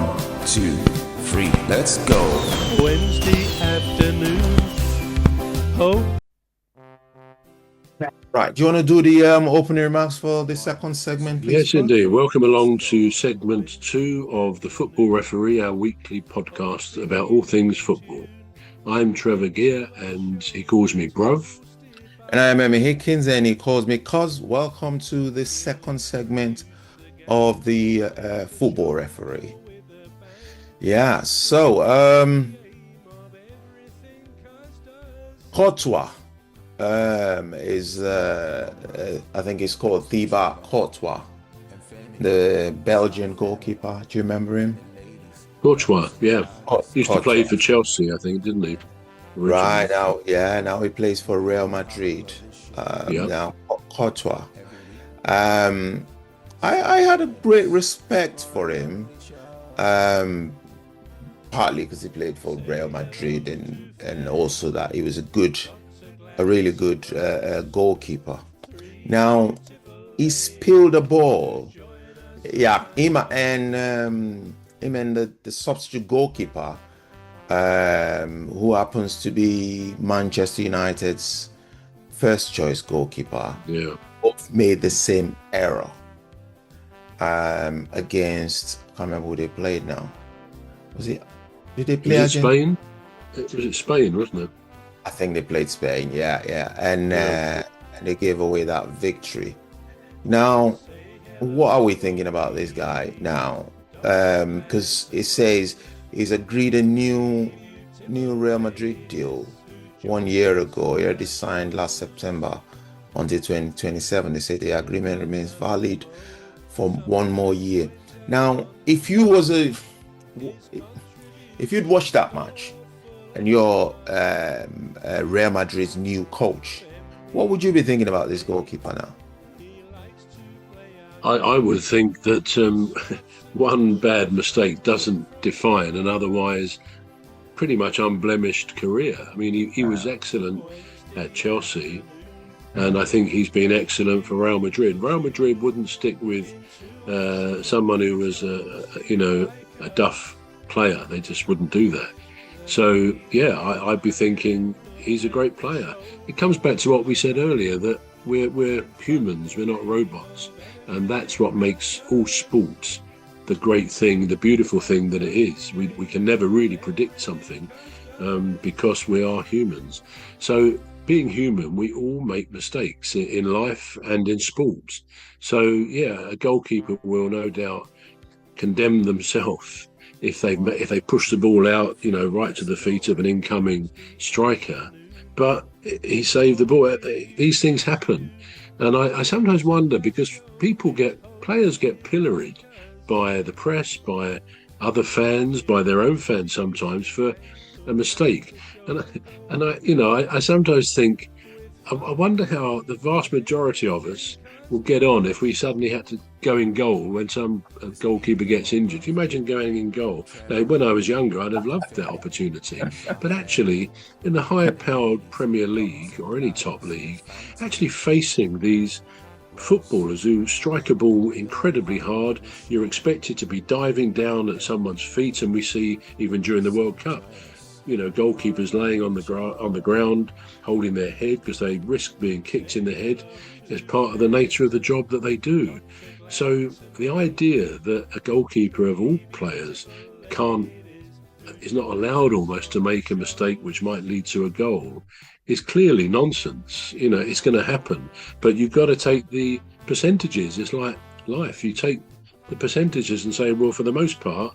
1, 2, 3, let's go. Wednesday afternoon. Oh. Right, do you want to do the opening remarks for the second segment, please? Yes, indeed. Welcome along to segment 2 of the Football Referee, our weekly podcast about all things football. I'm Trevor Gear, and he calls me Bruv. And I'm Emmy Hikins, and he calls me Cuz. Welcome to the second segment of the Football Referee. Yeah, so Courtois is I think it's called Thibaut Courtois, the Belgian goalkeeper. Do you remember him? Courtois, yeah. Used to play Courtois. for Chelsea, I think, didn't he? Originally. Right now, yeah. Now he plays for Real Madrid. Yeah. Now Courtois. I had a great respect for him, partly because he played for Real Madrid, and also that he was a really good goalkeeper. Now he spilled the ball. Yeah, him and the substitute goalkeeper, who happens to be Manchester United's first choice goalkeeper, Yeah. both made the same error against, I can't remember who they played now. Did they play Was it Spain? Was it Spain, wasn't it? I think they played Spain, yeah. And they gave away that victory. Now, what are we thinking about this guy now? Because it says he's agreed a new Real Madrid deal 1 year ago. He already signed last September until 2027. They say the agreement remains valid for 1 more year. Now, if you'd watched that match and you're Real Madrid's new coach, what would you be thinking about this goalkeeper now? I would think that one bad mistake doesn't define an otherwise pretty much unblemished career. I mean, he was excellent at Chelsea, and I think he's been excellent for Real Madrid. Real Madrid wouldn't stick with someone who was a duff player. They just wouldn't do that. So yeah, I'd be thinking he's a great player. It comes back to what we said earlier, that we're humans, we're not robots, and that's what makes all sports the great thing, the beautiful thing that it is. We can never really predict something because we are humans. So being human, we all make mistakes in life and in sports. So yeah, a goalkeeper will no doubt condemn themselves if they push the ball out, right to the feet of an incoming striker. But he saved the ball. These things happen, and I sometimes wonder, because players get pilloried by the press, by other fans, by their own fans sometimes for a mistake. And I sometimes think, I wonder how the vast majority of us will get on if we suddenly had to go in goal when some goalkeeper gets injured. Can you imagine going in goal? Now, when I was younger, I'd have loved that opportunity. But actually, in the higher powered Premier League or any top league, actually facing these footballers who strike a ball incredibly hard, you're expected to be diving down at someone's feet, and we see even during the World Cup, goalkeepers laying on the ground, holding their head because they risk being kicked in the head as part of the nature of the job that they do. So the idea that a goalkeeper of all players is not allowed almost to make a mistake which might lead to a goal is clearly nonsense. It's going to happen, but you've got to take the percentages. It's like life. You take the percentages and say, well, for the most part,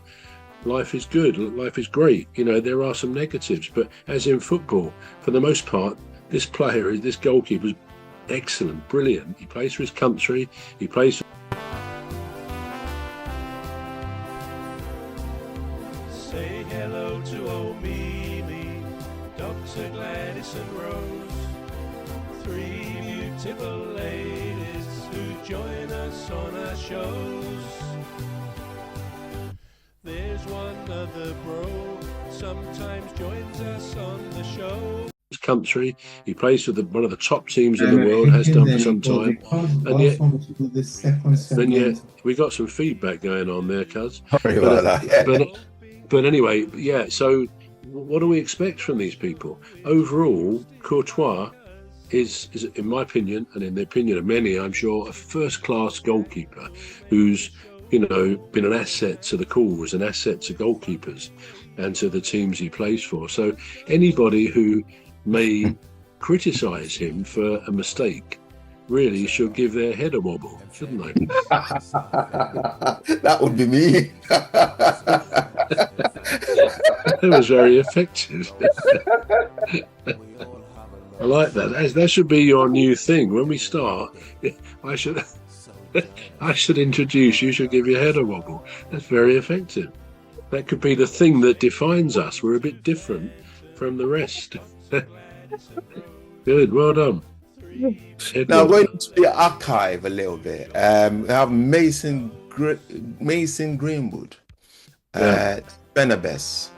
life is good, life is great. There are some negatives, but as in football, for the most part, this goalkeeper is excellent, brilliant. He plays for his country, he plays for... Say hello to old Mimi, Dr. Gladys and Rose, 3 beautiful ladies who join us on our shows. There's one other bro, sometimes joins us on the show. country. He plays for one of the top teams in the world, has done for some time. And yet we got some feedback going on there, cuz. Sorry about that. But anyway, yeah, so what do we expect from these people? Overall, Courtois is, in my opinion, and in the opinion of many, I'm sure, a first-class goalkeeper who's, been an asset to the cause, an asset to goalkeepers and to the teams he plays for. So anybody who may criticise him for a mistake really should give their head a wobble, shouldn't they? That would be me. That was very effective. I like that. That should be your new thing. When we start, I should introduce, you should give your head a wobble. That's very effective. That could be the thing that defines us. We're a bit different from the rest. Good, well done. Now going to the archive a little bit. We have Mason Greenwood, Benabes,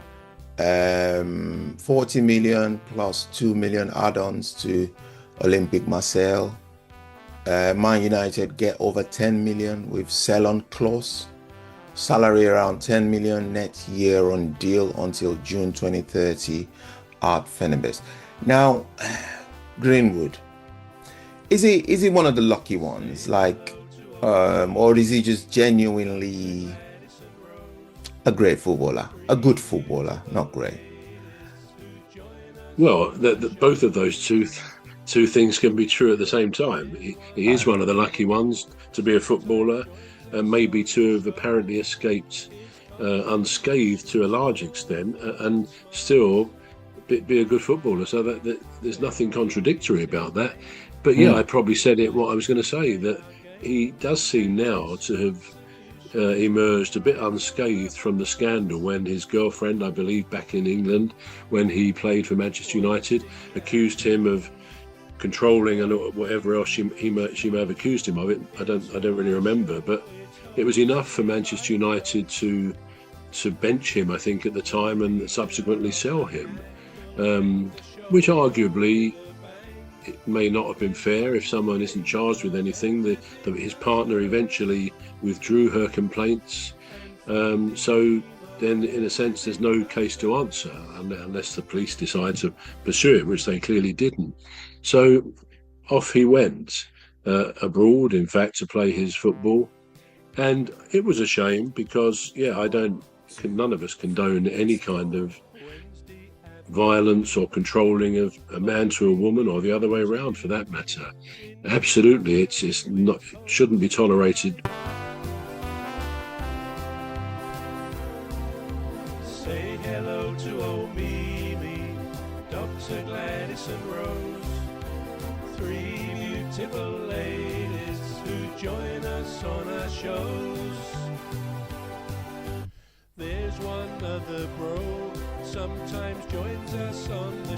40 million plus 2 million add-ons to Olympique Marseille. Man United get over 10 million with sell-on clause. Salary around 10 million net year on deal until June 2030 at Fenerbahce. Now, Greenwood, is he one of the lucky ones, or is he just genuinely a great footballer, a good footballer, not great? Well, both of those two things can be true at the same time. He is one of the lucky ones to be a footballer, and maybe to have apparently escaped unscathed to a large extent, and still be a good footballer. So that there's nothing contradictory about that. But yeah, I probably said what I was going to say, that he does seem now to have emerged a bit unscathed from the scandal when his girlfriend, I believe back in England, when he played for Manchester United, accused him of controlling and whatever else she may have accused him of it. I don't really remember, but it was enough for Manchester United to bench him, I think, at the time, and subsequently sell him, which arguably it may not have been fair if someone isn't charged with anything. His partner eventually withdrew her complaints, so then in a sense there's no case to answer unless the police decide to pursue him, which they clearly didn't. So off he went abroad, in fact, to play his football. And it was a shame because, none of us condone any kind of violence or controlling of a man to a woman, or the other way around for that matter. Absolutely, it shouldn't be tolerated. Say hello to old Mimi, Dr. Gladys and Rose, three beautiful ladies who join us on our shows. There's one other bro, sometimes joins us on the